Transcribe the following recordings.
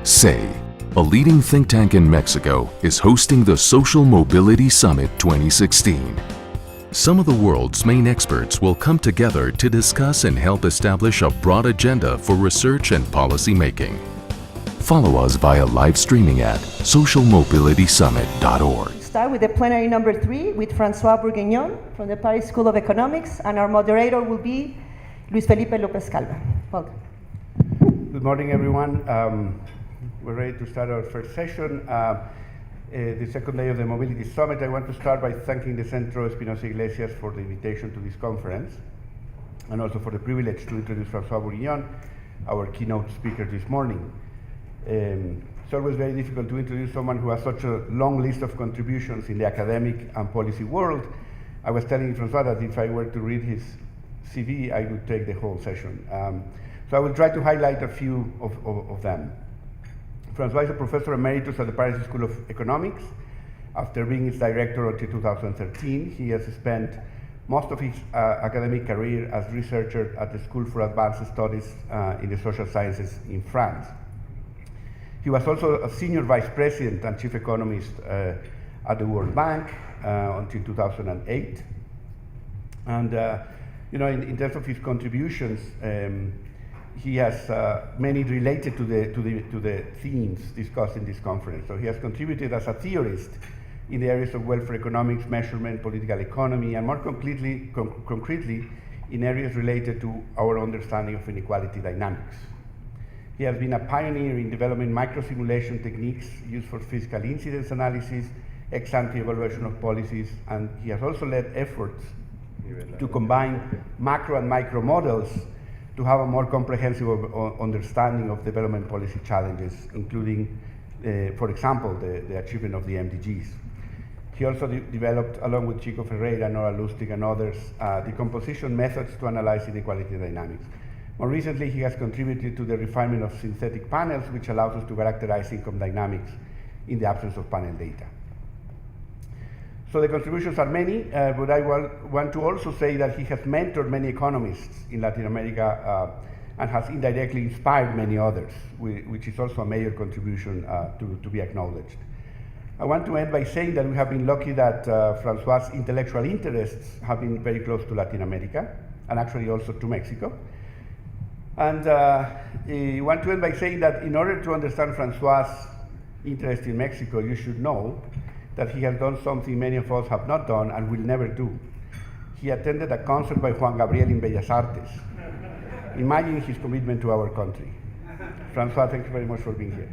CEEY, a leading think tank in Mexico, is hosting the Social Mobility Summit 2016. Some of the world's main experts will come together to discuss and help establish a broad agenda for research and policy making. Follow us via live streaming at socialmobilitysummit.org. Start with the plenary number 3 with François Bourguignon from the Paris School of Economics, and our moderator will be Felipe López-Calva. Welcome. Good morning, everyone. We're ready to start our first session. The second day of the Mobility Summit. I want to start by thanking the Centro Espinosa Yglesias for the invitation to this conference, and also for the privilege to introduce François Bourguignon, our keynote speaker this morning. It's always very difficult to introduce someone who has such a long list of contributions in the academic and policy world. I was telling François that if I were to read his CV, I would take the whole session. So I will try to highlight a few of them. François is a professor emeritus at the Paris School of Economics. After being its director until 2013, he has spent most of his academic career as researcher at the School for Advanced Studies in the Social Sciences in France. He was also a senior vice president and chief economist at the World Bank until 2008. And in terms of his contributions, he has many related to the themes discussed in this conference. So he has contributed as a theorist in the areas of welfare economics, measurement, political economy, and more concretely in areas related to our understanding of inequality dynamics. He has been a pioneer in developing microsimulation techniques used for fiscal incidence analysis, ex-ante evaluation of policies, and he has also led efforts to combine macro and micro models to have a more comprehensive understanding of development policy challenges, including, for example, the achievement of the MDGs. He also developed, along with Chico Ferreira, Nora Lustig, and others, decomposition methods to analyze inequality dynamics. More recently, he has contributed to the refinement of synthetic panels, which allows us to characterize income dynamics in the absence of panel data. So the contributions are many, but I want to also say that he has mentored many economists in Latin America and has indirectly inspired many others, which is also a major contribution to be acknowledged. I want to end by saying that we have been lucky that François' intellectual interests have been very close to Latin America, and actually also to Mexico. And I want to end by saying that in order to understand François' interest in Mexico, you should know that he has done something many of us have not done and will never do. He attended a concert by Juan Gabriel in Bellas Artes. Imagine his commitment to our country. François, thank you very much for being here.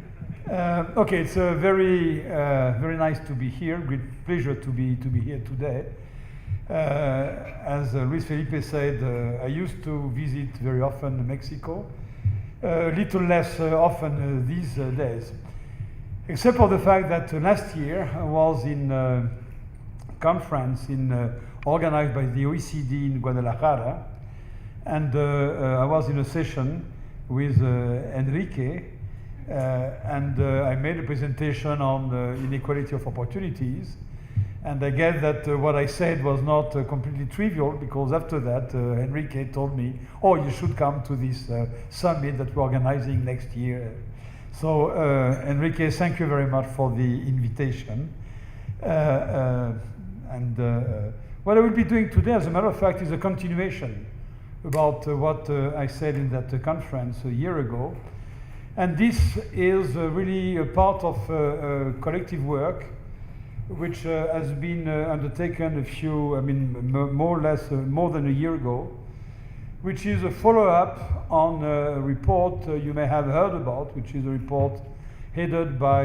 Okay, it's very nice to be here. Great pleasure to be here today. As Luis Felipe said, I used to visit very often Mexico, a little less often these days. Except for the fact that last year I was in a conference organized by the OECD in Guadalajara, and I was in a session with Enrique, and I made a presentation on inequality of opportunities. And I guess that what I said was not completely trivial, because after that Enrique told me, oh, you should come to this summit that we're organizing next year. So Enrique, thank you very much for the invitation. What I will be doing today, as a matter of fact, is a continuation about what I said in that conference a year ago. And this is really a part of collective work which has been undertaken more or less more than a year ago, which is a follow-up on a report you may have heard about, which is a report headed by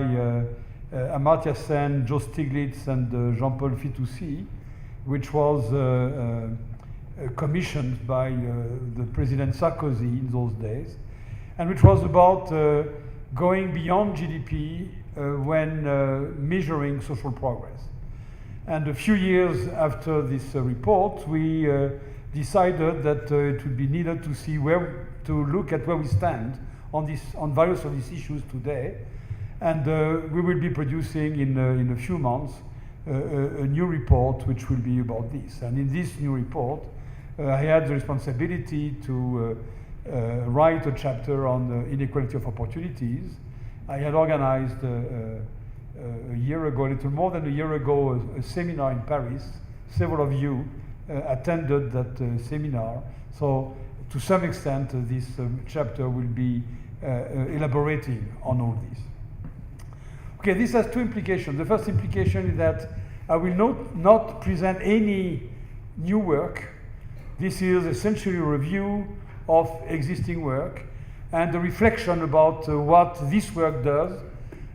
Amartya Sen, Joe Stiglitz, and Jean-Paul Fitoussi, which was commissioned by the President Sarkozy in those days, and which was about going beyond GDP when measuring social progress. And a few years after this report, we decided that it would be needed to look at where we stand on various of these issues today, and we will be producing in a few months a new report which will be about this. And in this new report, I had the responsibility to write a chapter on inequality of opportunities, I had organized a year ago, a little more than a year ago, a seminar in Paris. Several of you attended that seminar. So to some extent, this chapter will be elaborating on all this. Okay, this has two implications. The first implication is that I will not present any new work. This is essentially a review of existing work and a reflection about what this work does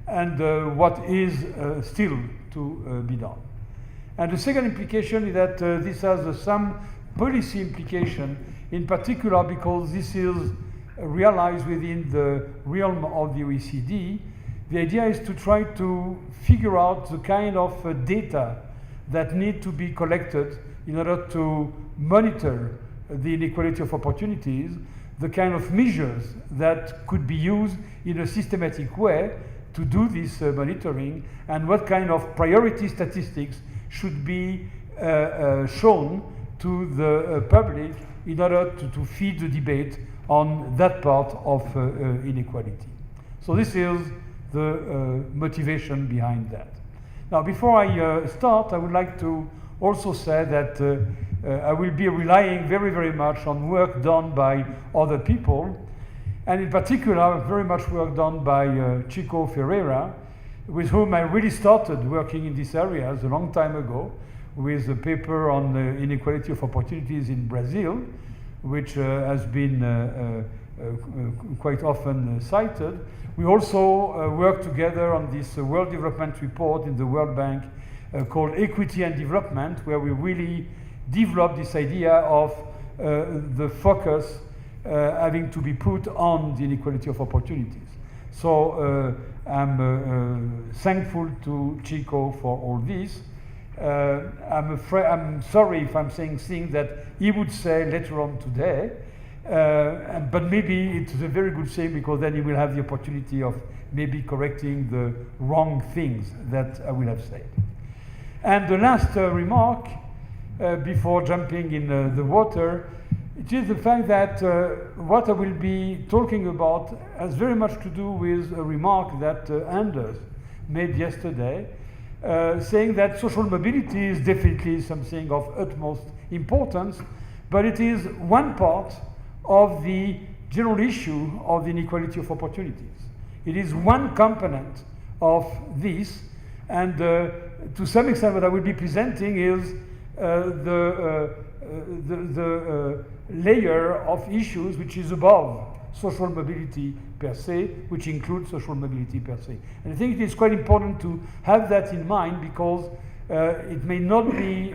and what is still to be done. And the second implication is that this has some policy implication, in particular because this is realized within the realm of the OECD. The idea is to try to figure out the kind of data that need to be collected in order to monitor the inequality of opportunities, the kind of measures that could be used in a systematic way to do this monitoring, and what kind of priority statistics should be shown to the public in order to feed the debate on that part of inequality. So this is the motivation behind that. Now, before I start, I would like to also say that I will be relying very, very much on work done by other people, and in particular, very much work done by Chico Ferreira, with whom I really started working in these areas a long time ago, with a paper on inequality of opportunities in Brazil, which has been quite often cited. We also work together on this World Development Report in the World Bank called Equity and Development, where we really develop this idea of the focus having to be put on the inequality of opportunities. So I'm thankful to Chico for all this. I'm sorry if I'm saying things that he would say later on today, but maybe it's a very good thing, because then he will have the opportunity of maybe correcting the wrong things that I will have said. And the last remark before jumping in the water, it is the fact that what I will be talking about has very much to do with a remark that Anders made yesterday, saying that social mobility is definitely something of utmost importance, but it is one part of the general issue of the inequality of opportunities. It is one component of this, and to some extent what I will be presenting is the layer of issues which is above social mobility per se, which includes social mobility per se. And I think it is quite important to have that in mind, because it may not be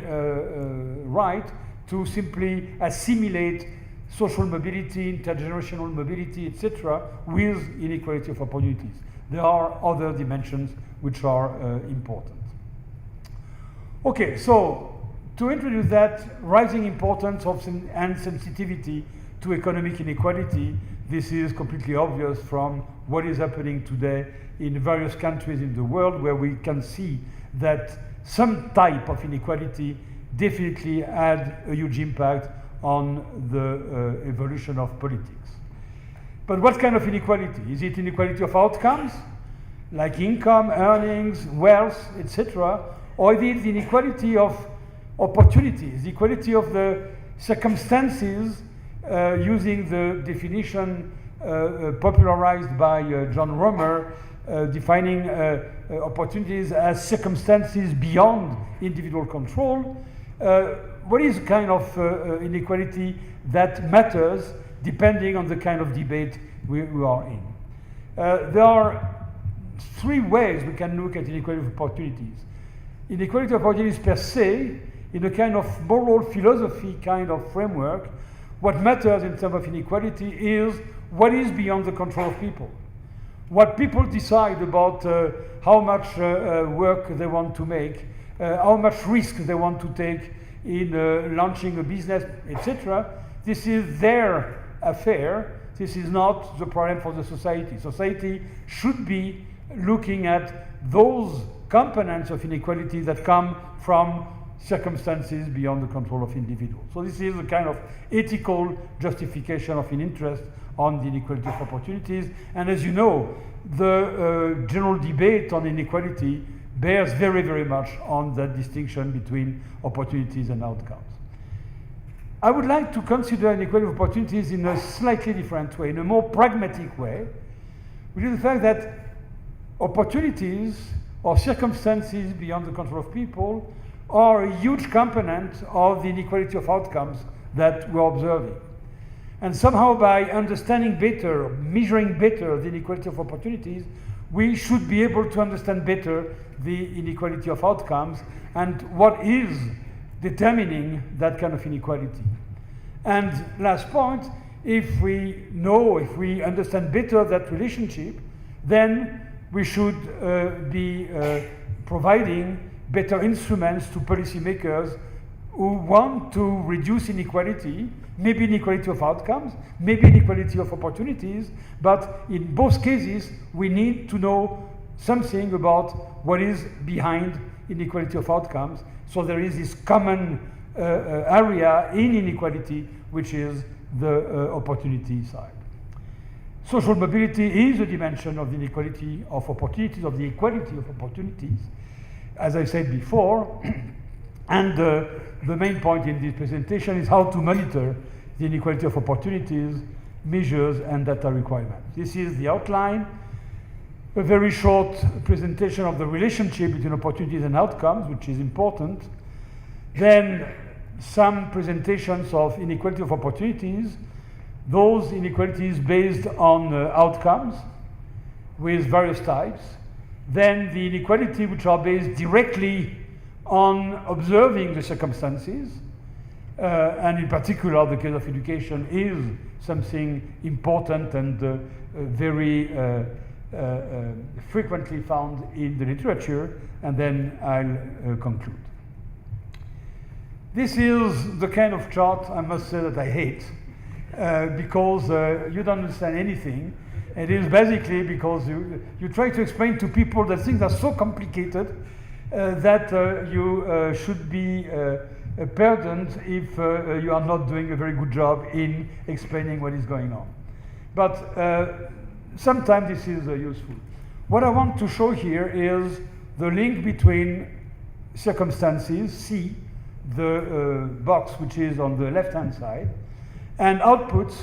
right to simply assimilate social mobility, intergenerational mobility, etc., with inequality of opportunities. There are other dimensions which are important. Okay, so to introduce that rising importance of and sensitivity to economic inequality, this is completely obvious from what is happening today in various countries in the world, where we can see that some type of inequality definitely had a huge impact on the evolution of politics. But what kind of inequality? Is it inequality of outcomes, like income, earnings, wealth, etc., or is it the inequality of opportunities, the equality of the circumstances, using the definition popularized by John Romer, defining opportunities as circumstances beyond individual control? What is the kind of inequality that matters depending on the kind of debate we are in? There are three ways we can look at inequality of opportunities. Inequality of opportunities per se, in a kind of moral philosophy kind of framework, what matters in terms of inequality is what is beyond the control of people. What people decide about how much work they want to make, how much risk they want to take in launching a business, etc. This is their affair. This is not the problem for the society. Society should be looking at those components of inequality that come from circumstances beyond the control of individuals. So this is a kind of ethical justification of an interest on the inequality of opportunities. And as you know, the general debate on inequality bears very, very much on that distinction between opportunities and outcomes. I would like to consider inequality of opportunities in a slightly different way, in a more pragmatic way, which is the fact that opportunities or circumstances beyond the control of people are a huge component of the inequality of outcomes that we're observing. And somehow by understanding better, measuring better the inequality of opportunities, we should be able to understand better the inequality of outcomes and what is determining that kind of inequality. And last point, if we understand better that relationship, then we should be providing better instruments to policymakers who want to reduce inequality, maybe inequality of outcomes, maybe inequality of opportunities, but in both cases, we need to know something about what is behind inequality of outcomes. So there is this common area in inequality, which is the opportunity side. Social mobility is a dimension of the inequality of opportunities, of the equality of opportunities, as I said before. And the main point in this presentation is how to monitor the inequality of opportunities, measures, and data requirements. This is the outline, a very short presentation of the relationship between opportunities and outcomes, which is important. Then some presentations of inequality of opportunities, those inequalities based on outcomes with various types. Then the inequality which are based directly on observing the circumstances, and in particular the case of education is something important and very frequently found in the literature, and then I'll conclude. This is the kind of chart, I must say, that I hate, because you don't understand anything. It is basically because you try to explain to people that things are so complicated that you should be pardoned if you are not doing a very good job in explaining what is going on. But sometimes this is useful. What I want to show here is the link between circumstances, C, the box which is on the left-hand side, and outputs,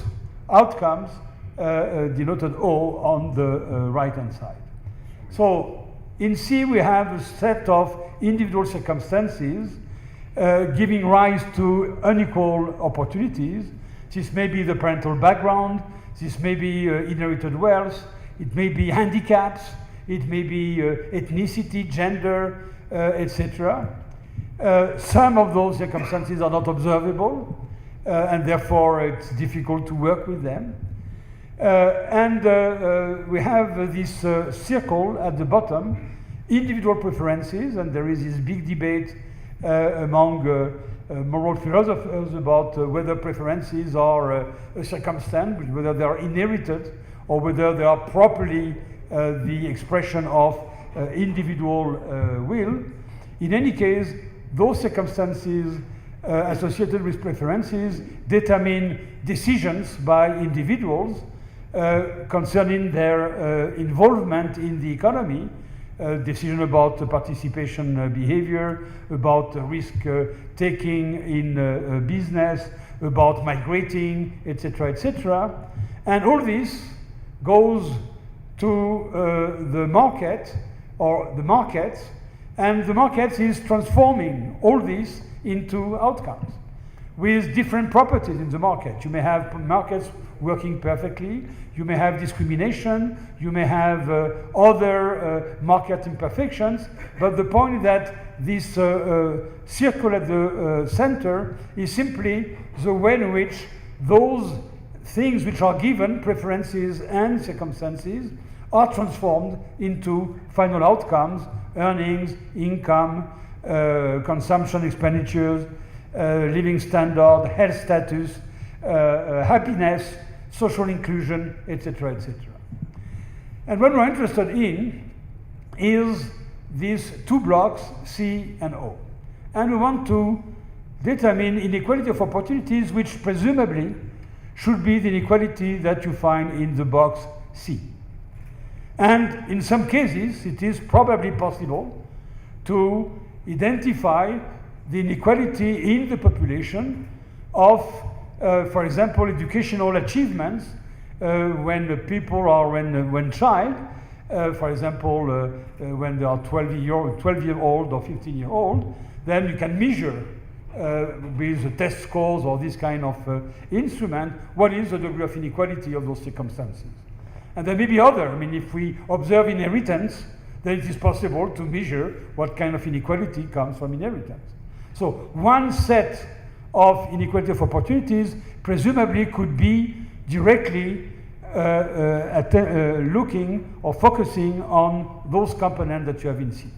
outcomes, denoted O on the right-hand side. So in C we have a set of individual circumstances giving rise to unequal opportunities. This may be the parental background, this may be inherited wealth, it may be handicaps, it may be ethnicity, gender, etc. Some of those circumstances are not observable, and therefore it's difficult to work with them. And we have this circle at the bottom, individual preferences, and there is this big debate among moral philosophers about whether preferences are a circumstance, whether they are inherited, or whether they are properly the expression of individual will. In any case, those circumstances associated with preferences determine decisions by individuals concerning their involvement in the economy, decision about participation behavior, about risk taking in business, about migrating, etc., etc. And all this goes to the market or the markets, and the market is transforming all this into outcomes with different properties in the market. You may have markets working perfectly, you may have discrimination, you may have other market imperfections, but the point is that this circle at the center is simply the way in which those things which are given, preferences and circumstances, are transformed into final outcomes, earnings, income, consumption expenditures, living standard, health status, happiness, social inclusion, etc., etc. And what we're interested in is these two blocks, C and O. And we want to determine inequality of opportunities, which presumably should be the inequality that you find in the box C. And in some cases, it is probably possible to identify the inequality in the population of, for example, educational achievements when people are, when child, for example, when they are 12-year-old or 15-year-old, then you can measure with the test scores or this kind of instrument what is the degree of inequality of those circumstances. And there may be other. I mean, if we observe inheritance, then it is possible to measure what kind of inequality comes from inheritance. So one set of inequality of opportunities presumably could be directly looking or focusing on those components that you have in C.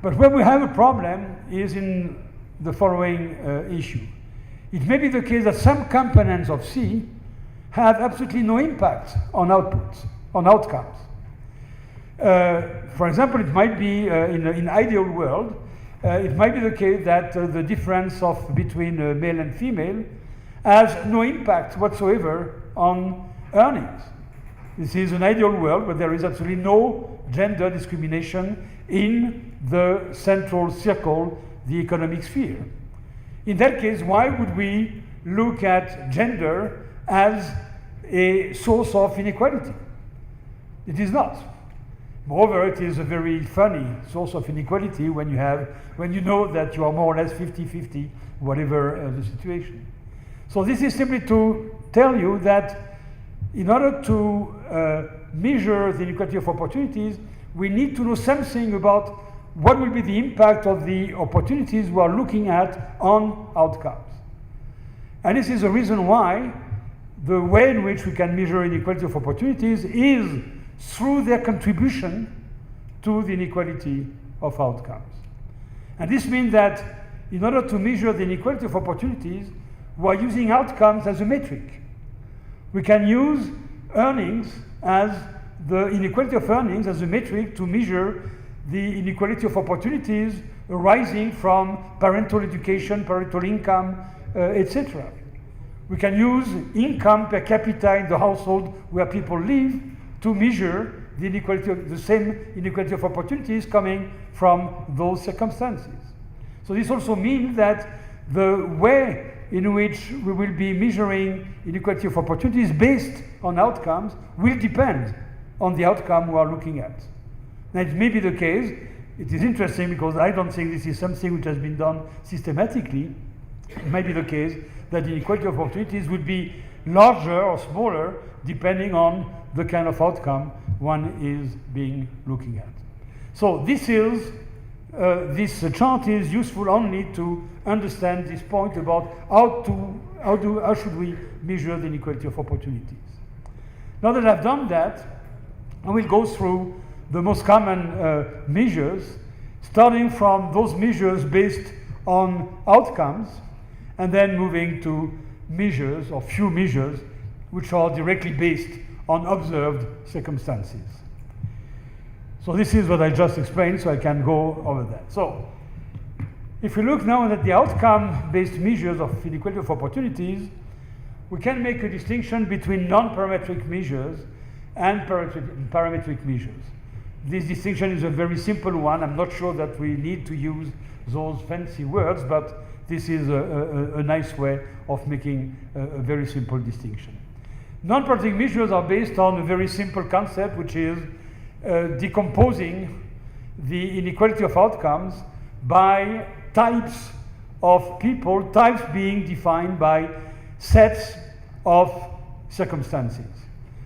But where we have a problem is in the following issue. It may be the case that some components of C have absolutely no impact on outputs, on outcomes. For example, it might be in an ideal world, it might be the case that the difference between male and female has no impact whatsoever on earnings. This is an ideal world where there is absolutely no gender discrimination in the central circle, the economic sphere. In that case, why would we look at gender as a source of inequality? It is not. Moreover, it is a very funny source of inequality when you know that you are more or less 50-50, whatever the situation. So this is simply to tell you that in order to measure the inequality of opportunities, we need to know something about what will be the impact of the opportunities we are looking at on outcomes. And this is the reason why the way in which we can measure inequality of opportunities is through their contribution to the inequality of outcomes. And this means that in order to measure the inequality of opportunities, we are using outcomes as a metric. We can use earnings as the inequality of earnings as a metric to measure the inequality of opportunities arising from parental education, parental income, etc. We can use income per capita in the household where people live to measure the inequality of the same inequality of opportunities coming from those circumstances. So this also means that the way in which we will be measuring inequality of opportunities based on outcomes will depend on the outcome we are looking at. Now it may be the case, it is interesting because I don't think this is something which has been done systematically. It might be the case that the inequality of opportunities would be larger or smaller depending on the kind of outcome one is looking at. So this chart is useful only to understand this point about how should we measure the inequality of opportunities. Now that I've done that, I will go through the most common measures, starting from those measures based on outcomes, and then moving to measures or few measures which are directly based on observed circumstances. So this is what I just explained, so I can go over that. So if we look now at the outcome-based measures of inequality of opportunities, we can make a distinction between non-parametric measures and parametric measures. This distinction is a very simple one. I'm not sure that we need to use those fancy words, but this is a nice way of making a very simple distinction. Non-parametric measures are based on a very simple concept, which is decomposing the inequality of outcomes by types of people, types being defined by sets of circumstances.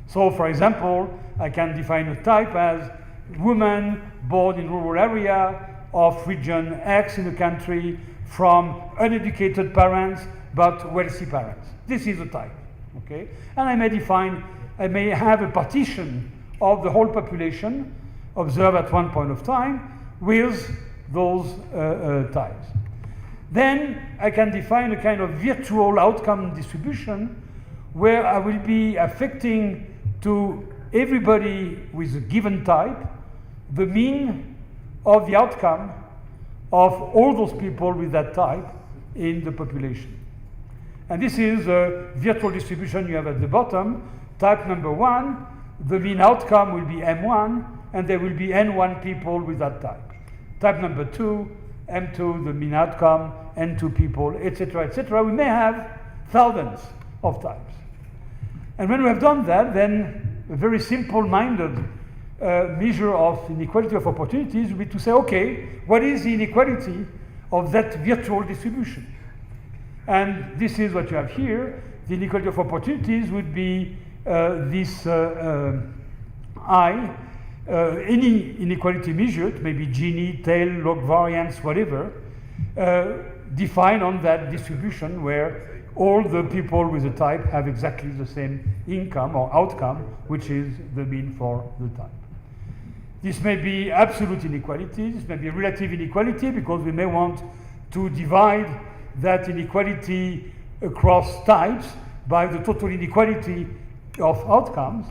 So, for example, I can define a type as woman born in rural area of region X in the country from uneducated parents but wealthy parents. This is a type, okay? And I may have a partition of the whole population observed at one point of time with those types. Then I can define a kind of virtual outcome distribution where I will be affecting to everybody with a given type the mean of the outcome of all those people with that type in the population. And this is a virtual distribution you have at the bottom. Type number one the mean outcome will be M1, and there will be N1 people with that type. Type number 2, M2, the mean outcome, N2 people, etc., etc. We may have thousands of types. And when we have done that, then a very simple-minded measure of inequality of opportunities would be to say, okay, what is the inequality of that virtual distribution? And this is what you have here. The inequality of opportunities would be this I, any inequality measured, maybe Gini, tail, log variance, whatever, defined on that distribution where all the people with a type have exactly the same income or outcome, which is the mean for the type. This may be absolute inequality, this may be relative inequality, because we may want to divide that inequality across types by the total inequality of outcomes.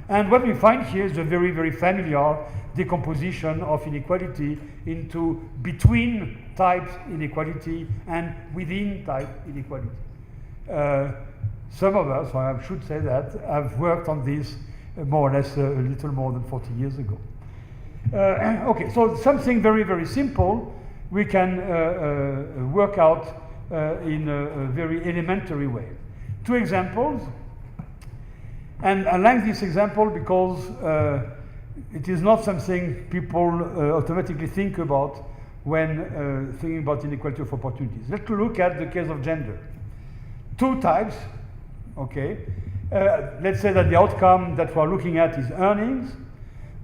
And what we find here is a very, very familiar decomposition of inequality into between types inequality and within type inequality. Some of us, or I should say that, have worked on this more or less a little more than 40 years ago. Okay, so something very, very simple we can work out in a very elementary way. Two examples, and I like this example because it is not something people automatically think about when thinking about inequality of opportunities. Let's look at the case of gender. Two types, okay. Let's say that the outcome that we're looking at is earnings.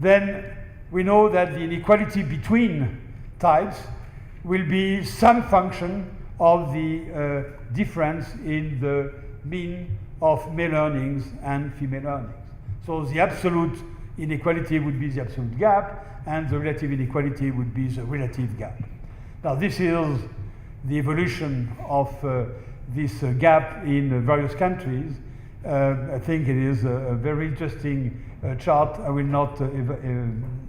Then we know that the inequality between types will be some function of the difference in the mean of male earnings and female earnings. So the absolute inequality would be the absolute gap, and the relative inequality would be the relative gap. Now this is the evolution of this gap in various countries. I think it is a very interesting chart. I will not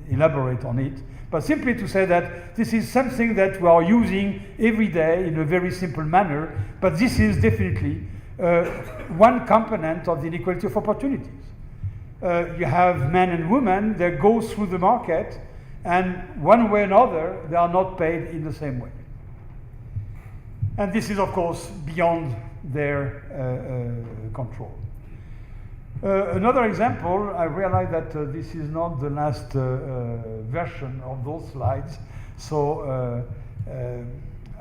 elaborate on it, but simply to say that this is something that we are using every day in a very simple manner, but this is definitely one component of the inequality of opportunities. You have men and women that go through the market, and one way or another, they are not paid in the same way. And this is, of course, beyond their control. Another example, I realize that this is not the last version of those slides, so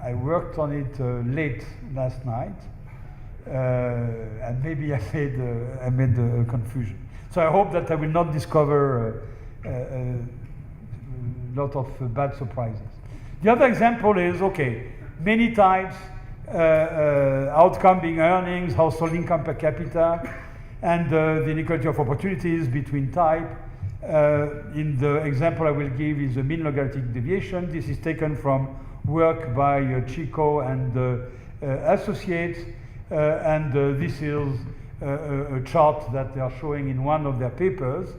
I worked on it late last night, and maybe I made a confusion. So I hope that I will not discover a lot of bad surprises. The other example is, okay, many types, outcome being earnings, household income per capita, and the inequality of opportunities between type. In the example I will give is the mean logarithmic deviation. This is taken from work by Chico and associates, and this is a chart that they are showing in one of their papers.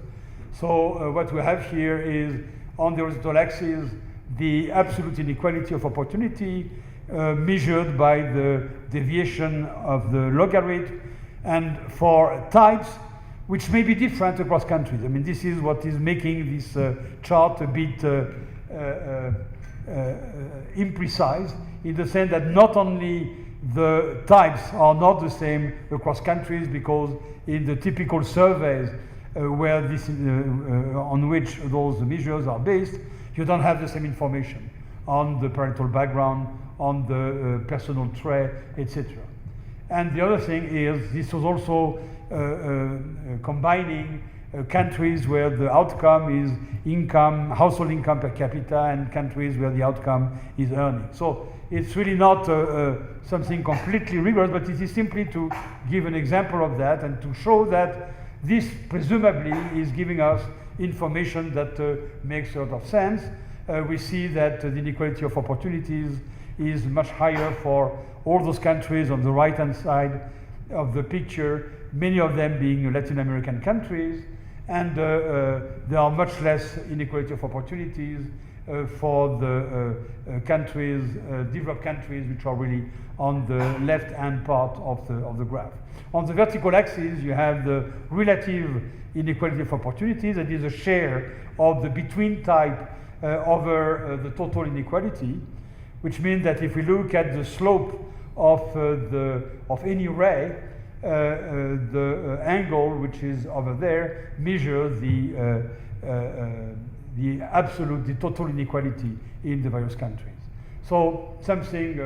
So what we have here is, on the horizontal axis, the absolute inequality of opportunity measured by the deviation of the logarithm, and for types which may be different across countries. I mean, this is what is making this chart a bit imprecise, in the sense that not only the types are not the same across countries, because in the typical surveys where this on which those measures are based, you don't have the same information on the parental background, on the personal trait, etc. And the other thing is, this was also combining countries where the outcome is income, household income per capita, and countries where the outcome is earnings. So it's really not something completely rigorous, but it is simply to give an example of that and to show that this presumably is giving us information that makes a lot of sense. We see that the inequality of opportunities is much higher for all those countries on the right-hand side of the picture, many of them being Latin American countries, and there are much less inequality of opportunities for the countries, developed countries, which are really on the left-hand part of the graph. On the vertical axis, you have the relative inequality of opportunities. That is a share of the between type over the total inequality, which means that if we look at the slope of any ray, the angle which is over there measures the absolute, the total inequality in the various countries. So something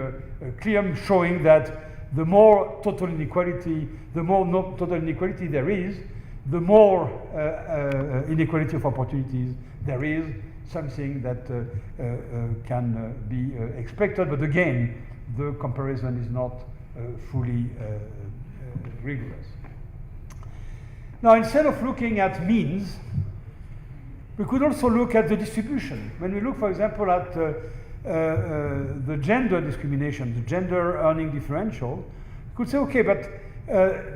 clear showing that the more total inequality, the more total inequality there is, the more inequality of opportunities there is, something that can be expected, but again, the comparison is not fully rigorous. Now, instead of looking at means, we could also look at the distribution. When we look, for example, at the gender discrimination, the gender earning differential, we could say, okay, but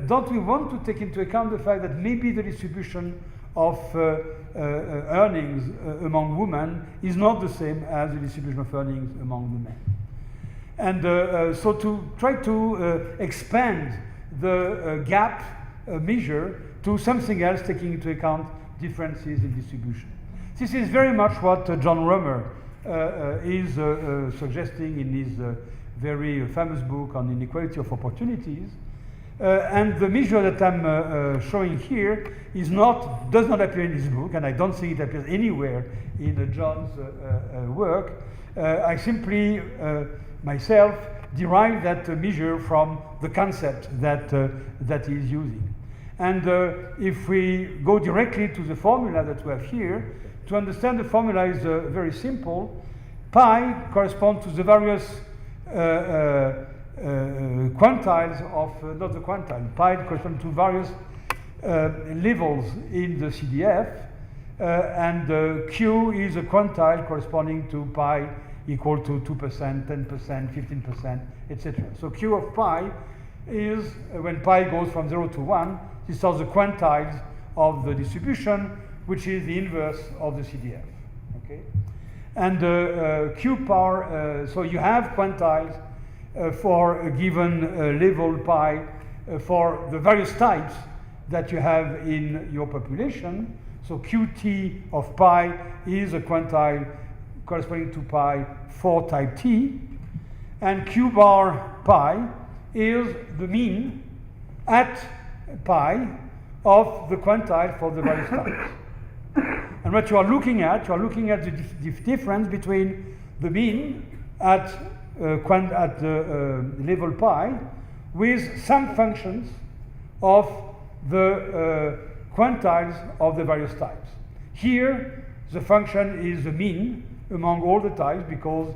don't we want to take into account the fact that maybe the distribution of earnings among women is not the same as the distribution of earnings among the men? And so to try to expand the gap measure to something else, taking into account differences in distribution. This is very much what John Roemer is suggesting in his very famous book on inequality of opportunities. And the measure that I'm showing here does not appear in this book, and I don't think it appears anywhere in John's work. I simply myself derived that measure from the concept that he's using. And if we go directly to the formula that we have here, to understand the formula is very simple. Pi corresponds to the various quantiles of, not the quantile, pi corresponds to various levels in the CDF, and Q is a quantile corresponding to pi equal to 2%, 10%, 15%, etc. So Q of pi is, when pi goes from 0 to 1, these are the quantiles of the distribution, which is the inverse of the CDF. Okay? And Q power, so you have quantiles for a given level pi for the various types that you have in your population. So Qt of pi is a quantile corresponding to pi for type T, and Q bar pi is the mean at pi of the quantile for the various types. And what you are looking at the difference between the mean at level pi with some functions of the quantiles of the various types. Here, the function is the mean among all the types, because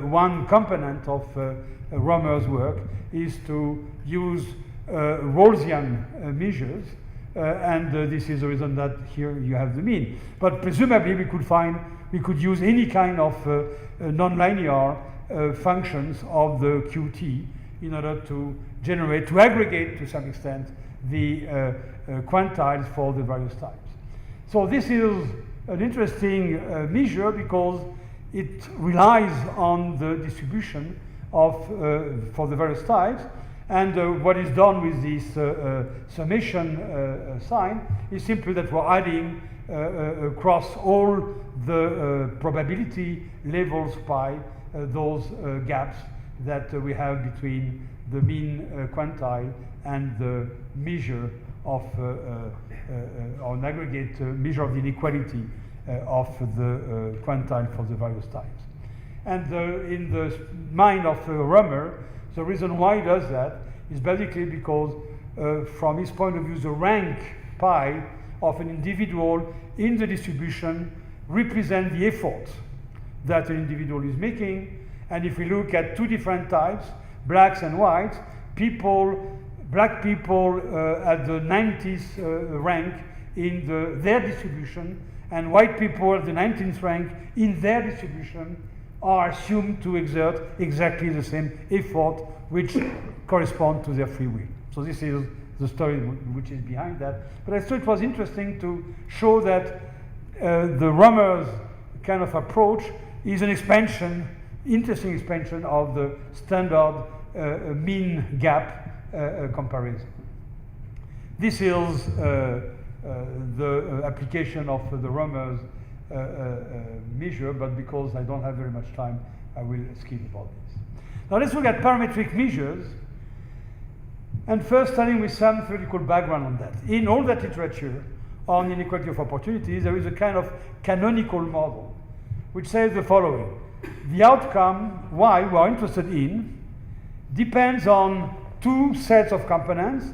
one component of Roemer's work is to use Rawlsian measures, and this is the reason that here you have the mean. But presumably we could use any kind of nonlinear functions of the Qt in order to aggregate to some extent the quantiles for the various types. So this is an interesting measure because it relies on the distribution of for the various types, and what is done with this summation sign is simply that we're adding across all the probability levels pi those gaps that we have between the mean quantile and the measure of an aggregate measure of the inequality of the quantile for the various types. And in the mind of Roemer, the reason why he does that is basically because from his point of view, the rank pi of an individual in the distribution represent the effort that an individual is making. And if we look at two different types, blacks and whites, black people at the 90th rank in their distribution, and white people at the 19th rank in their distribution are assumed to exert exactly the same effort, which correspond to their free will. So this is the story which is behind that. But I thought it was interesting to show that the Roemer's kind of approach is an expansion, interesting expansion of the standard mean gap comparison. This is the application of the Römer's measure, but because I don't have very much time, I will skip about this. Now let's look at parametric measures, and first starting with some theoretical background on that. In all that literature on inequality of opportunities, there is a kind of canonical model which says the following: the outcome Y we are interested in depends on two sets of components,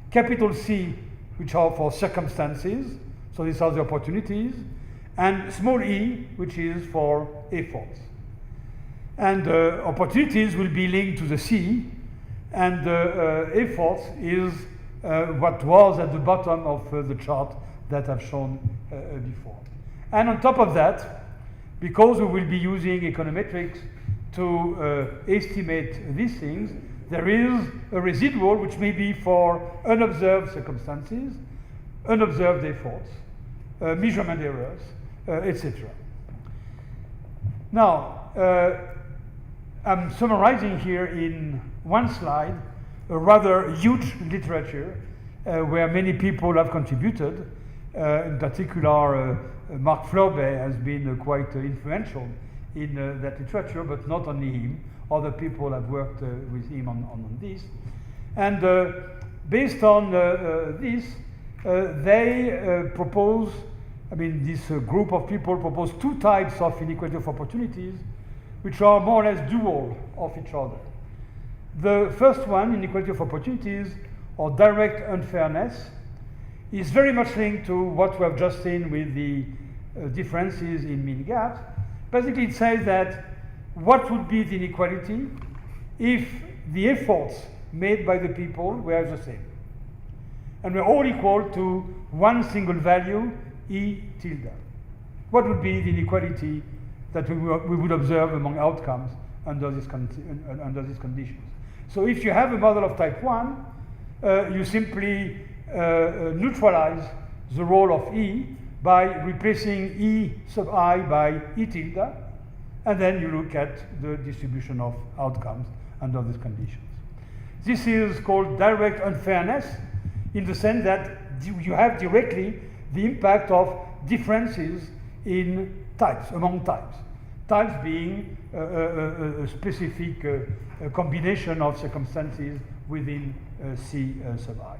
capital C, which are for circumstances, so these are the opportunities, and small e, which is for efforts. And opportunities will be linked to the C, and efforts is what was at the bottom of the chart that I've shown before. And on top of that, because we will be using econometrics to estimate these things, there is a residual which may be for unobserved circumstances, unobserved efforts, measurement errors, etc. Now, I'm summarizing here in one slide a rather huge literature where many people have contributed. In particular, Marc Fleurbe has been quite influential in that literature, but not only him. Other people have worked with him on this. And based on this, they propose, this group of people propose two types of inequality of opportunities, which are more or less dual of each other. The first one, inequality of opportunities, or direct unfairness, is very much linked to what we have just seen with the differences in mean gaps. Basically, it says that what would be the inequality if the efforts made by the people were the same, and we're all equal to one single value, E tilde. What would be the inequality that we would observe among outcomes under these conditions? So if you have a model of type 1, you simply neutralize the role of E by replacing E sub I by E tilde, and then you look at the distribution of outcomes under these conditions. This is called direct unfairness, in the sense that you have directly the impact of differences in types, among types. Types being a specific combination of circumstances within C sub I.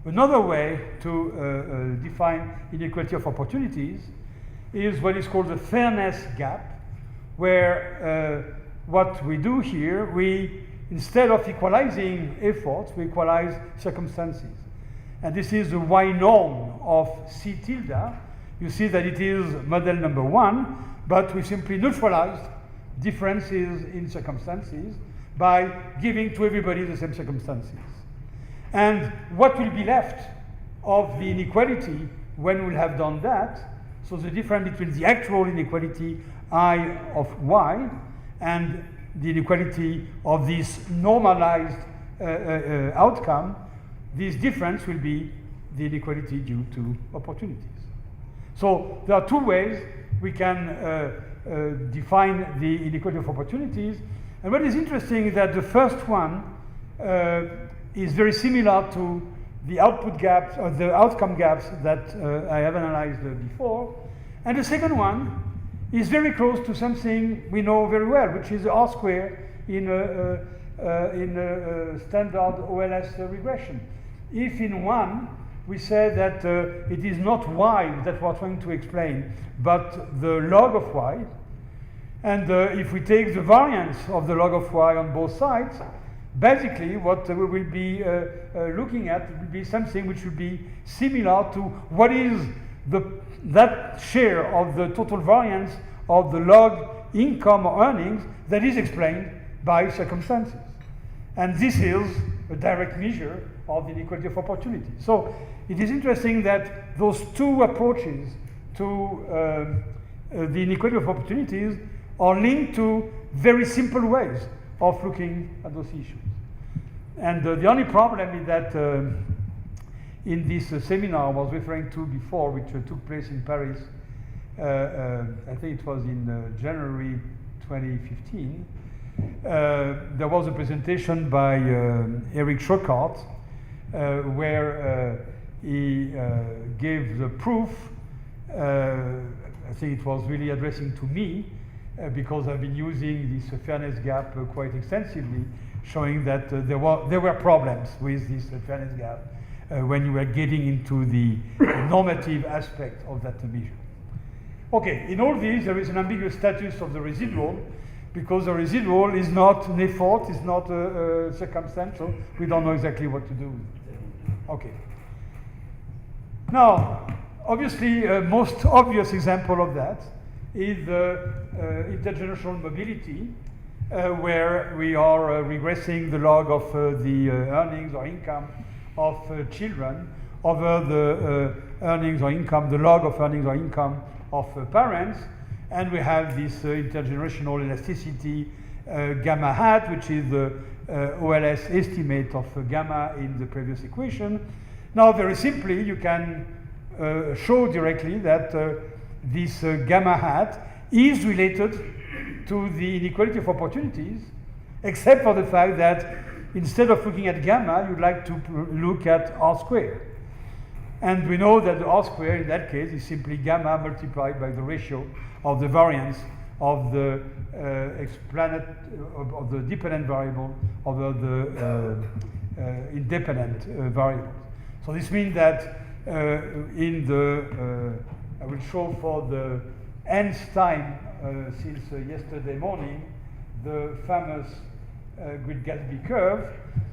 Another way to define inequality of opportunities is what is called the fairness gap, where what we do here, we, instead of equalizing efforts, we equalize circumstances. And this is the Y norm of C tilde. You see that it is model number 1, but we simply neutralized differences in circumstances by giving to everybody the same circumstances. And what will be left of the inequality when we'll have done that, so the difference between the actual inequality I of Y and the inequality of this normalized outcome, this difference will be the inequality due to opportunities. So there are two ways we can define the inequality of opportunities. And what is interesting is that the first one is very similar to the output gaps or the outcome gaps that I have analyzed before. And the second one is very close to something we know very well, which is R square in standard OLS regression. If in one we say that it is not y that we're trying to explain, but the log of y, and if we take the variance of the log of y on both sides, basically what we will be looking at will be something which will be similar to what is that share of the total variance of the log income or earnings that is explained by circumstances. And this is a direct measure of the inequality of opportunity. So it is interesting that those two approaches to the inequality of opportunities are linked to very simple ways of looking at those issues. And the only problem is that in this seminar I was referring to before, which took place in Paris I think it was in January 2015, there was a presentation by Eric Schokart where he gave the proof. I think it was really addressing to me because I've been using this fairness gap quite extensively, showing that there were problems with this fairness gap when you were getting into the normative aspect of that measure. Okay, in all these, there is an ambiguous status of the residual, because the residual is not an effort, it's not circumstantial. We don't know exactly what to do with it. Okay. Now, obviously, most obvious example of that is the intergenerational mobility, where we are regressing the log of the earnings or income of children over the earnings or income, the log of earnings or income of parents, and we have this intergenerational elasticity gamma hat, which is the OLS estimate of gamma in the previous equation. Now, very simply, you can show directly that this gamma hat is related to the inequality of opportunities, except for the fact that instead of looking at gamma, you'd like to look at R squared. And we know that the R squared in that case is simply gamma multiplied by the ratio of the variance of the of the dependent variable over the independent variables. So this means that in the I will show for the nth time since yesterday morning the famous Great Gasby curve,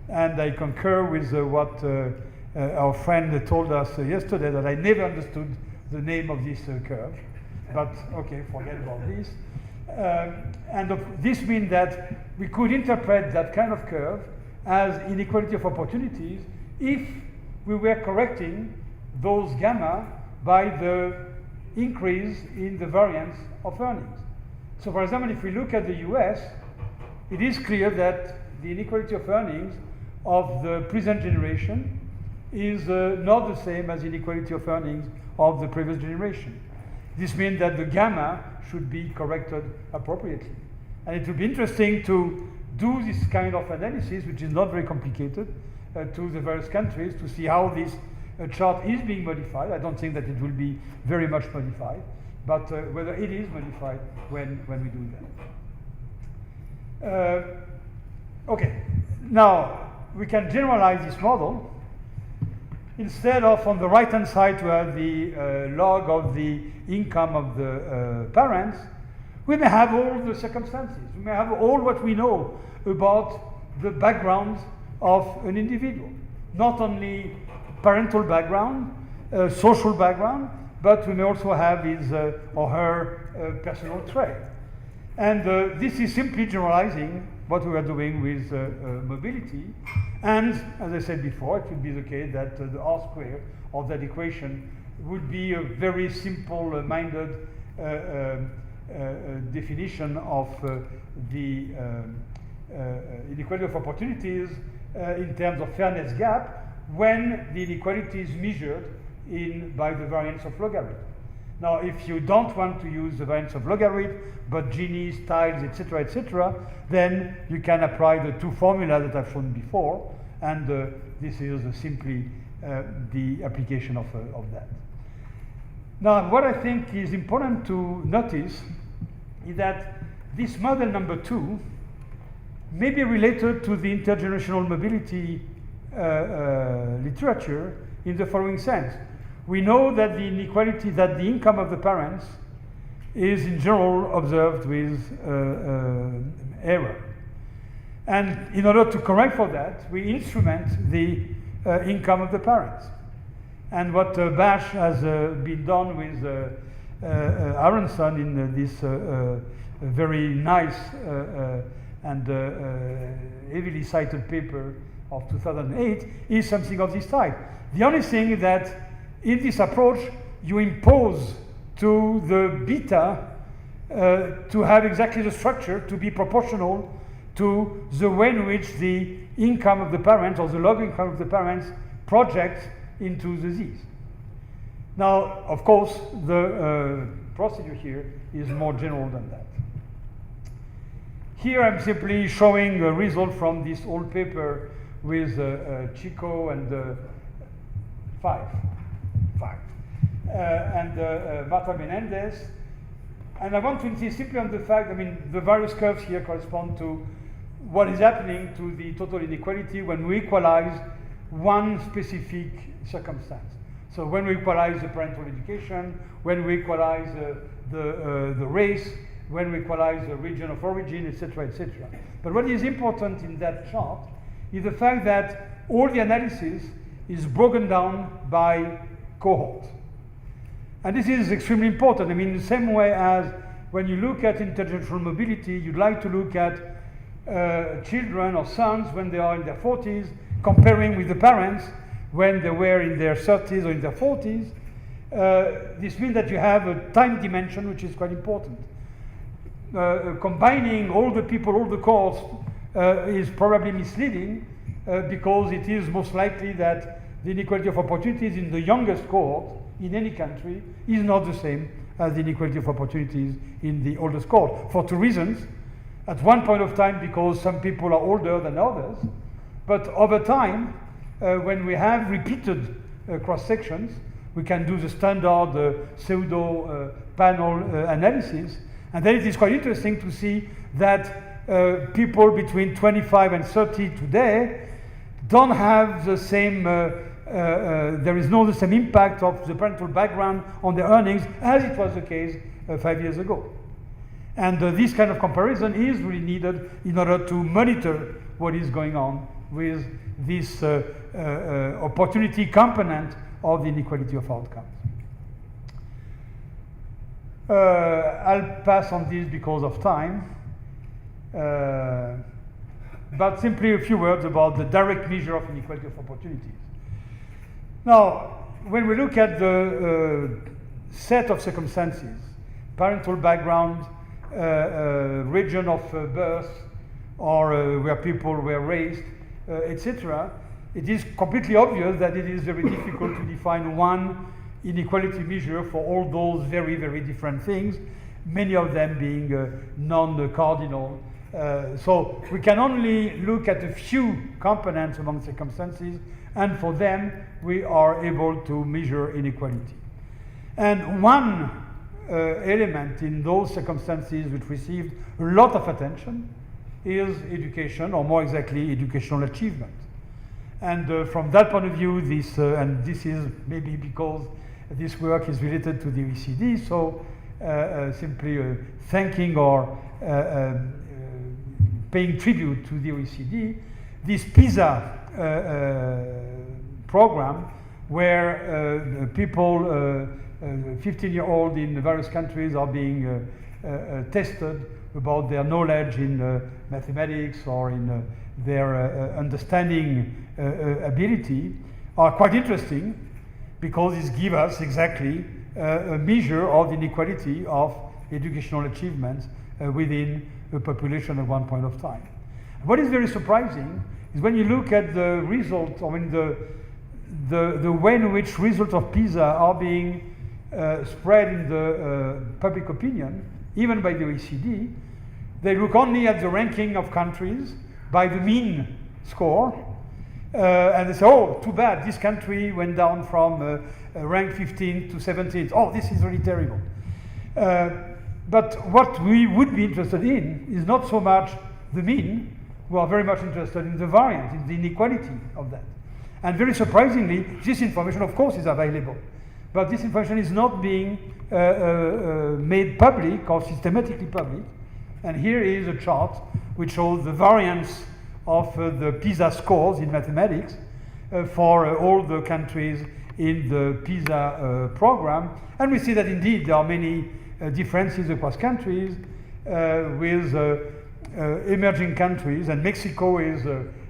and I concur with what our friend told us yesterday, that I never understood the name of this curve, but okay, forget about this. This means that we could interpret that kind of curve as inequality of opportunities if we were correcting those gamma by the increase in the variance of earnings. So for example, if we look at the US, it is clear that the inequality of earnings of the present generation is not the same as the inequality of earnings of the previous generation. This means that the gamma should be corrected appropriately. And it will be interesting to do this kind of analysis, which is not very complicated, to the various countries to see how this chart is being modified. I don't think that it will be very much modified, but whether it is modified when we do that. Okay, now we can generalize this model. Instead of on the right hand side to have the log of the income of the parents, we may have all the circumstances. We may have all what we know about the background of an individual. Not only parental background, social background, but we may also have his or her personal trait. And this is simply generalizing what we are doing with mobility. And as I said before, it would be the case that the R squared of that equation would be a very simple-minded definition of the inequality of opportunities in terms of fairness gap when the inequality is measured by the variance of logarithm. Now, if you don't want to use the variance of logarithm, but Gini, styles, etc., then you can apply the two formulas that I've shown before, and this is simply the application of that. Now, what I think is important to notice is that this model number 2 may be related to the intergenerational mobility literature in the following sense. We know that the inequality, that the income of the parents is in general observed with error. And in order to correct for that, we instrument the income of the parents. And what Bash has been done with Aronson in this very nice and heavily cited paper of 2008 is something of this type. The only thing is that in this approach, you impose to the beta to have exactly the structure to be proportional to the way in which the income of the parents or the log income of the parents projects into the z's. Now, of course, the procedure here is more general than that. Here I'm simply showing a result from this old paper with Chico and five, and Marta Menendez. And I want to insist simply on the fact, the various curves here correspond to what is happening to the total inequality when we equalize one specific circumstance. So when we equalize the parental education, when we equalize the race, when we equalize the region of origin, etc., etc. But what is important in that chart is the fact that all the analysis is broken down by cohort. And this is extremely important. In the same way as when you look at intergenerational mobility, you'd like to look at children or sons when they are in their 40s, comparing with the parents when they were in their 30s or in their 40s. This means that you have a time dimension which is quite important. Combining all the people, all the cohorts is probably misleading because it is most likely that the inequality of opportunities in the youngest cohort in any country is not the same as the inequality of opportunities in the oldest cohort, for two reasons. At one point of time, because some people are older than others, but over time, when we have repeated cross-sections, we can do the standard pseudo panel analysis, and then it is quite interesting to see that people between 25 and 30 today don't have the same, there is no the same impact of the parental background on their earnings as it was the case 5 years ago. And this kind of comparison is really needed in order to monitor what is going on with this opportunity component of the inequality of outcomes. I'll pass on this because of time, but simply a few words about the direct measure of inequality of opportunities. Now, when we look at the set of circumstances, parental background, region of birth, or where people were raised, etc., it is completely obvious that it is very difficult to define one inequality measure for all those very, very different things, many of them being non-cardinal. So we can only look at a few components among circumstances, and for them we are able to measure inequality. And one element in those circumstances which received a lot of attention is education, or more exactly, educational achievement. And from that point of view, this, and this is maybe because this work is related to the OECD, so simply thanking or paying tribute to the OECD, this PISA program, where people 15-year-olds in various countries are being tested about their knowledge in mathematics or in their understanding ability, are quite interesting because it gives us exactly a measure of the inequality of educational achievements within a population at one point of time. What is very surprising is when you look at the results, the way in which results of PISA are being spread in the public opinion, even by the OECD, they look only at the ranking of countries by the mean score, and they say, oh, too bad, this country went down from rank 15 to 17. Oh, this is really terrible. But what we would be interested in is not so much the mean, we are very much interested in the variance, in the inequality of that. And very surprisingly, this information, of course, is available. But this information is not being made public or systematically public. And here is a chart which shows the variance of the PISA scores in mathematics for all the countries in the PISA program. And we see that indeed there are many differences across countries with emerging countries, and Mexico is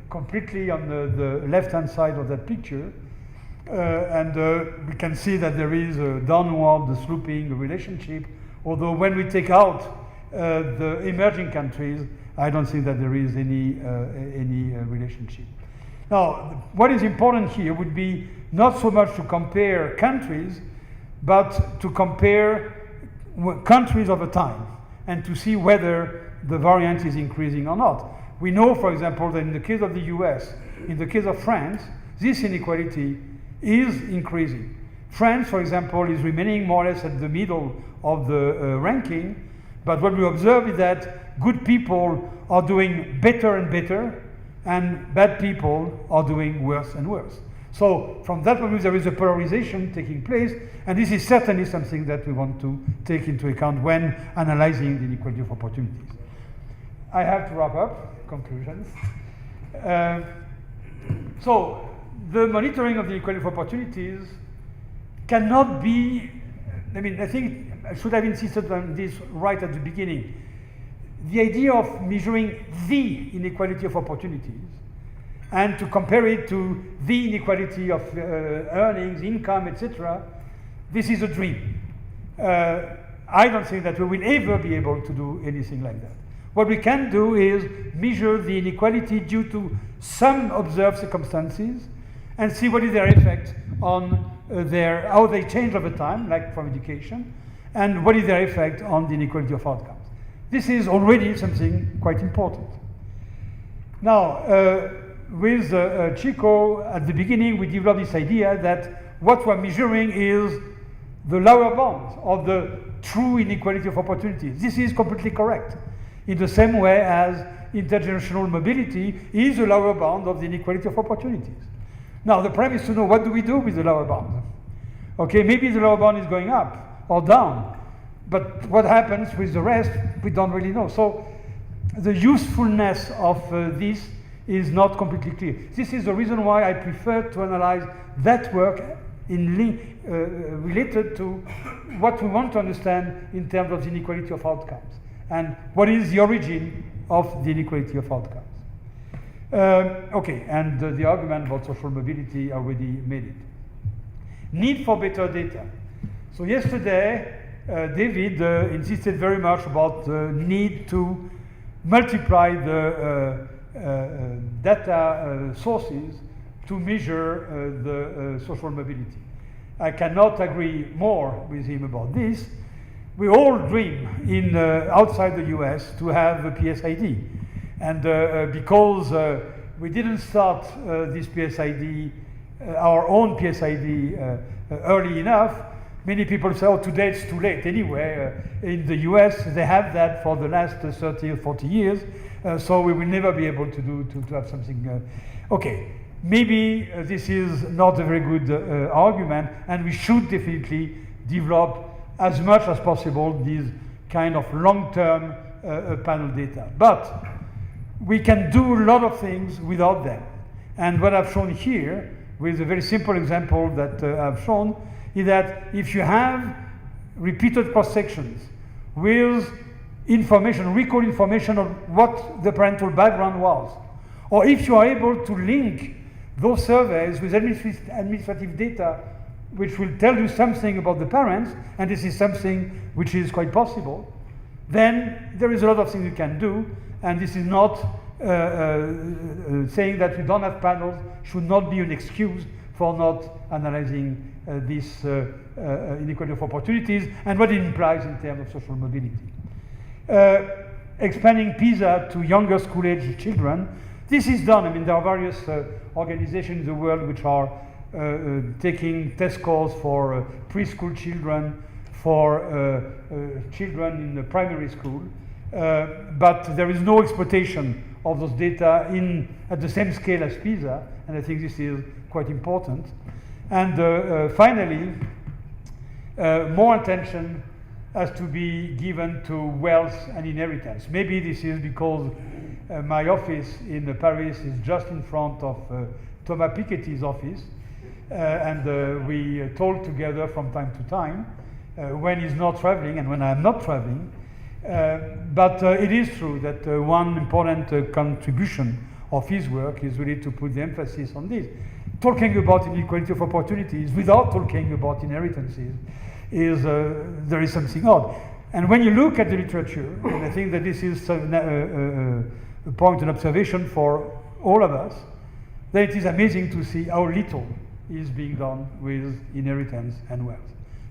completely on the left-hand side of that picture. And we can see that there is a downward sloping relationship, although when we take out the emerging countries, I don't think that there is any relationship. Now, what is important here would be not so much to compare countries, but to compare countries over time and to see whether the variance is increasing or not. We know, for example, that in the case of the US, in the case of France, this inequality is increasing. France, for example, is remaining more or less at the middle of the ranking, but what we observe is that good people are doing better and better, and bad people are doing worse and worse. So from that point of view, there is a polarization taking place, and this is certainly something that we want to take into account when analyzing the inequality of opportunities. I have to wrap up. Conclusions. So the monitoring of the inequality of opportunities cannot be, I think I should have insisted on this right at the beginning. The idea of measuring the inequality of opportunities and to compare it to the inequality of earnings, income, etc., this is a dream. I don't think that we will ever be able to do anything like that. What we can do is measure the inequality due to some observed circumstances and see what is their effect on how they change over time, like from education, and what is their effect on the inequality of outcomes. This is already something quite important. Now, with Chico, at the beginning, we developed this idea that what we're measuring is the lower bound of the true inequality of opportunities. This is completely correct, in the same way as intergenerational mobility is a lower bound of the inequality of opportunities. Now, the premise is to know what do we do with the lower bound. Okay, maybe the lower bound is going up or down, but what happens with the rest, we don't really know. So the usefulness of this is not completely clear. This is the reason why I prefer to analyze that work related to what we want to understand in terms of the inequality of outcomes and what is the origin of the inequality of outcomes. Okay, and the argument about social mobility already made it. Need for better data. So yesterday, David insisted very much about the need to multiply the data sources to measure the social mobility. I cannot agree more with him about this. We all dream in outside the US to have a PSID. And because we didn't start this PSID, our own PSID early enough, many people say, oh, today it's too late. Anyway, in the US, they have that for the last 30 or 40 years, so we will never be able to have something. Okay, maybe this is not a very good argument, and we should definitely develop as much as possible these kind of long-term panel data. But we can do a lot of things without them. And what I've shown here, with a very simple example that I've shown, is that if you have repeated cross-sections with information, recall information of what the parental background was, or if you are able to link those surveys with administrative data which will tell you something about the parents, and this is something which is quite possible, then there is a lot of things you can do, and this is not saying that we don't have panels should not be an excuse for not analyzing this inequality of opportunities and what it implies in terms of social mobility. Expanding PISA to younger school-age children, this is done. I mean, there are various organizations in the world which are taking test scores for preschool children, for children in the primary school, but there is no exploitation of those data at the same scale as PISA, and I think this is quite important. And finally, more attention has to be given to wealth and inheritance. Maybe this is because my office in Paris is just in front of Thomas Piketty's office, and we talk together from time to time when he's not traveling and when I'm not traveling. But it is true that one important contribution of his work is really to put the emphasis on this. Talking about inequality of opportunities without talking about inheritances is there is something odd. And when you look at the literature, and I think that this is a point of observation for all of us, then it is amazing to see how little is being done with inheritance and wealth.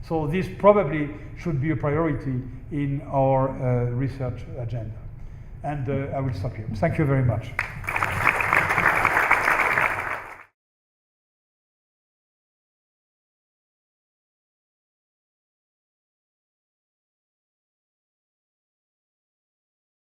So this probably should be a priority in our research agenda. And I will stop here. Thank you very much.